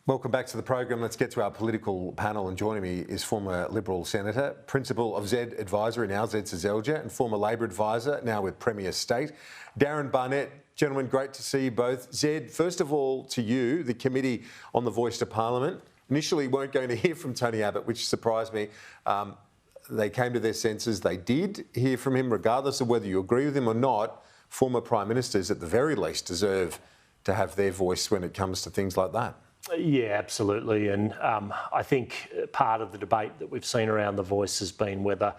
Welcome back to the program. Let's get to our political panel, and joining me is former Liberal Senator, Principal of Zed Advisory, now Zed Seselja, and former Labor Advisor, now with Premier State, Darren Barnett. Gentlemen, great to see you both. Zed, first of all to you, the Committee on the Voice to Parliament initially weren't going to hear from Tony Abbott, which surprised me. They came to their senses. They did hear from him, regardless of whether you agree with him or not. Former Prime Ministers, at the very least, deserve to have their voice when it comes to things like that. Yeah, absolutely. And I think part of the debate that we've seen around the voice has been whether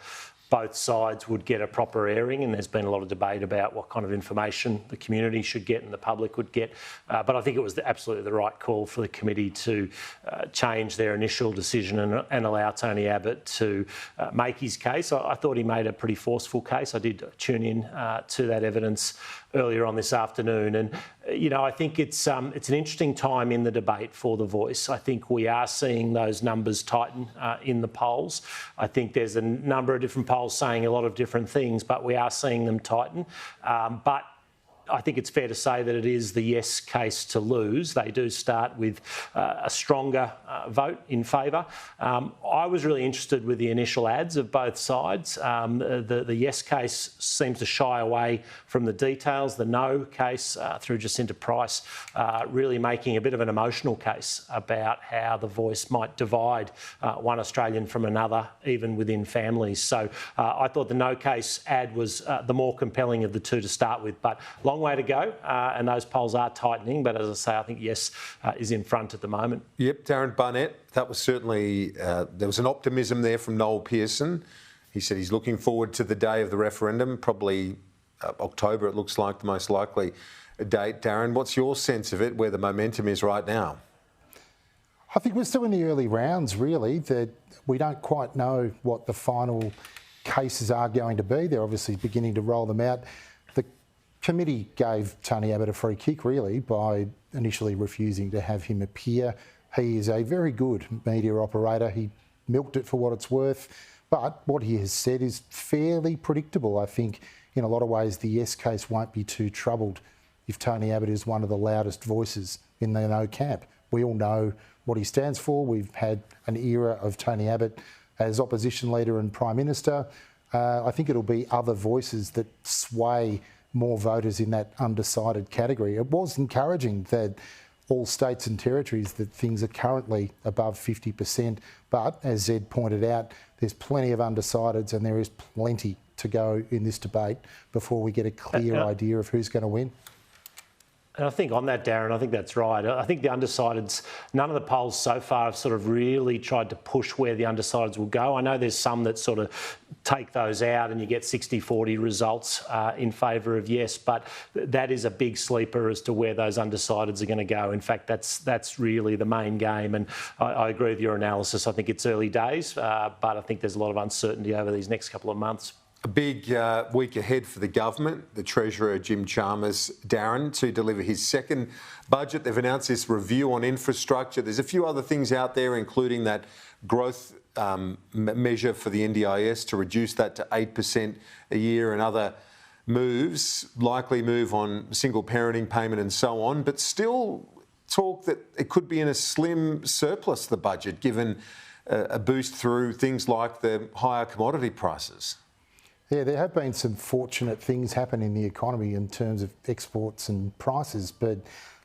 both sides would get a proper airing, and there's been a lot of debate about what kind of information the community should get and the public would get. But I think it was absolutely the right call for the committee to change their initial decision and allow Tony Abbott to make his case. I thought he made a pretty forceful case. I did tune in to that evidence earlier on this afternoon, and you know, I think it's an interesting time in the debate for the voice. I think we are seeing those numbers tighten in the polls. I think there's a number of different polls saying a lot of different things, but we are seeing them tighten. But I think it's fair to say that it is the yes case to lose. They do start with a stronger vote in favour. I was really interested with the initial ads of both sides. The yes case seems to shy away from the details. The no case through Jacinta Price really making a bit of an emotional case about how the voice might divide one Australian from another, even within families. So I thought the no case ad was the more compelling of the two to start with, but long way to go, and those polls are tightening. But as I say, I think yes is in front at the moment. Yep, Darren Barnett, that was certainly, there was an optimism there from Noel Pearson. He said he's looking forward to the day of the referendum, probably October, it looks like the most likely date. Darren, what's your sense of it, where the momentum is right now? I think we're still in the early rounds, really, that we don't quite know what the final cases are going to be. They're obviously beginning to roll them out. The committee gave Tony Abbott a free kick, really, by initially refusing to have him appear. He is a very good media operator. He milked it for what it's worth. But what he has said is fairly predictable. I think in a lot of ways the yes case won't be too troubled if Tony Abbott is one of the loudest voices in the no camp. We all know what he stands for. We've had an era of Tony Abbott as opposition leader and Prime Minister. I think it'll be other voices that sway more voters in that undecided category. It was encouraging that all states and territories that things are currently above 50%, but as Zed pointed out, there's plenty of undecideds and there is plenty to go in this debate before we get a clear idea of who's going to win. And I think on that, Darren, I think that's right. I think the undecideds, none of the polls so far have sort of really tried to push where the undecideds will go. I know there's some that sort of take those out and you get 60-40 results in favour of yes, but that is a big sleeper as to where those undecideds are going to go. In fact, that's really the main game. And I agree with your analysis. I think it's early days, but I think there's a lot of uncertainty over these next couple of months. A big week ahead for the government. The Treasurer, Jim Chalmers, Darren, to deliver his second budget. They've announced this review on infrastructure. There's a few other things out there, including that growth measure for the NDIS to reduce that to 8% a year, and other moves, likely move on single parenting payment and so on, but still talk that it could be in a slim surplus, the budget, given a boost through things like the higher commodity prices. Yeah, there have been some fortunate things happen in the economy in terms of exports and prices. But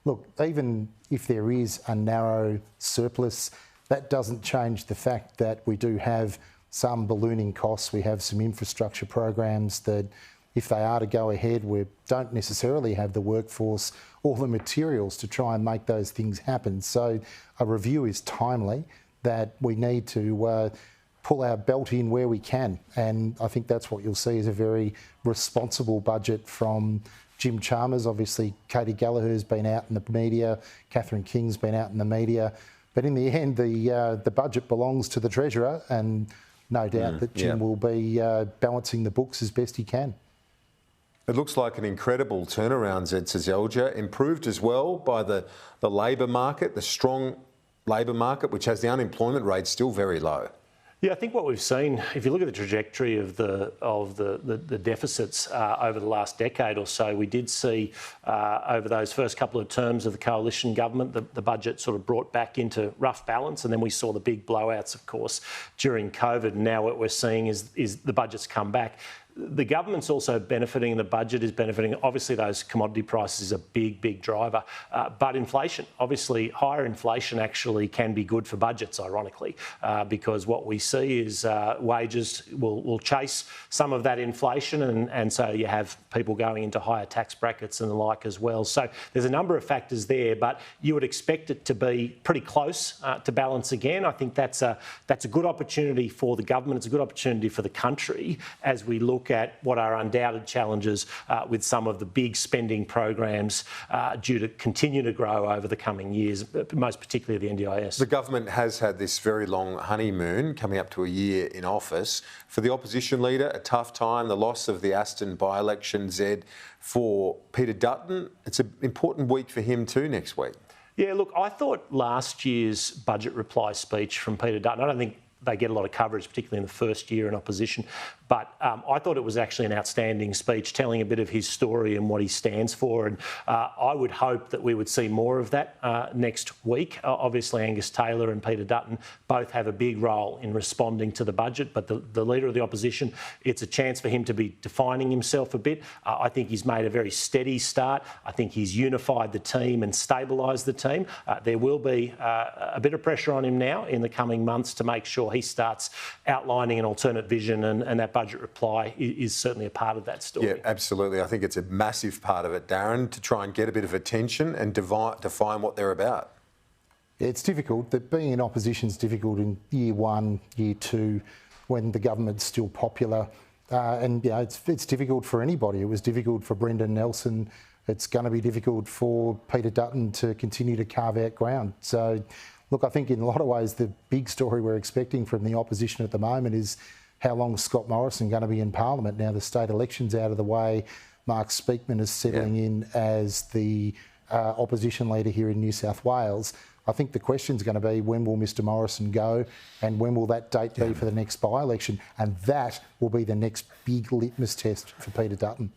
look, even if there is a narrow surplus, that doesn't change the fact that we do have some ballooning costs. We have some infrastructure programs that, if they are to go ahead, we don't necessarily have the workforce or the materials to try and make those things happen. So a review is timely, that we need to pull our belt in where we can. And I think that's what you'll see is a very responsible budget from Jim Chalmers. Obviously, Katie Gallagher's been out in the media, Catherine King's been out in the media. But in the end, the budget belongs to the Treasurer, and no doubt that Jim will be balancing the books as best he can. It looks like an incredible turnaround, Zed Seselja, improved as well by the labour market, the strong labour market, which has the unemployment rate still very low. Yeah, I think what we've seen, if you look at the trajectory of the deficits over the last decade or so, we did see over those first couple of terms of the coalition government, the budget sort of brought back into rough balance, and then we saw the big blowouts, of course, during COVID. And now what we're seeing is the budget's come back. The government's also benefiting, the budget is benefiting. Obviously, those commodity prices is a big driver. But inflation, obviously, higher inflation actually can be good for budgets, ironically, because what we see is wages will chase some of that inflation, and so you have people going into higher tax brackets and the like as well. So there's a number of factors there, but you would expect it to be pretty close to balance again. I think that's a good opportunity for the government. It's a good opportunity for the country as we look at what are undoubted challenges with some of the big spending programs due to continue to grow over the coming years, most particularly the NDIS. The government has had this very long honeymoon, coming up to a year in office. For the opposition leader, a tough time, the loss of the Aston by-election, Zed. For Peter Dutton, it's an important week for him too next week. Yeah, look, I thought last year's budget reply speech from Peter Dutton, I don't think they get a lot of coverage, particularly in the first year in opposition. But I thought it was actually an outstanding speech, telling a bit of his story and what he stands for. And I would hope that we would see more of that next week. Obviously, Angus Taylor and Peter Dutton both have a big role in responding to the budget. But the leader of the opposition, it's a chance for him to be defining himself a bit. I think he's made a very steady start. I think he's unified the team and stabilised the team. There will be a bit of pressure on him now in the coming months to make sure he starts outlining an alternate vision, and that budget reply is certainly a part of that story. Yeah, absolutely. I think it's a massive part of it, Darren, to try and get a bit of attention and define what they're about. It's difficult. That being in opposition is difficult in year one, year two, when the government's still popular. And you know, it's difficult for anybody. It was difficult for Brendan Nelson. It's going to be difficult for Peter Dutton to continue to carve out ground. So, look, I think in a lot of ways the big story we're expecting from the opposition at the moment is how long is Scott Morrison going to be in Parliament? Now the state election's out of the way. Mark Speakman is settling in as the opposition leader here in New South Wales. I think the question's going to be, when will Mr Morrison go, and when will that date be for the next by-election? And that will be the next big litmus test for Peter Dutton.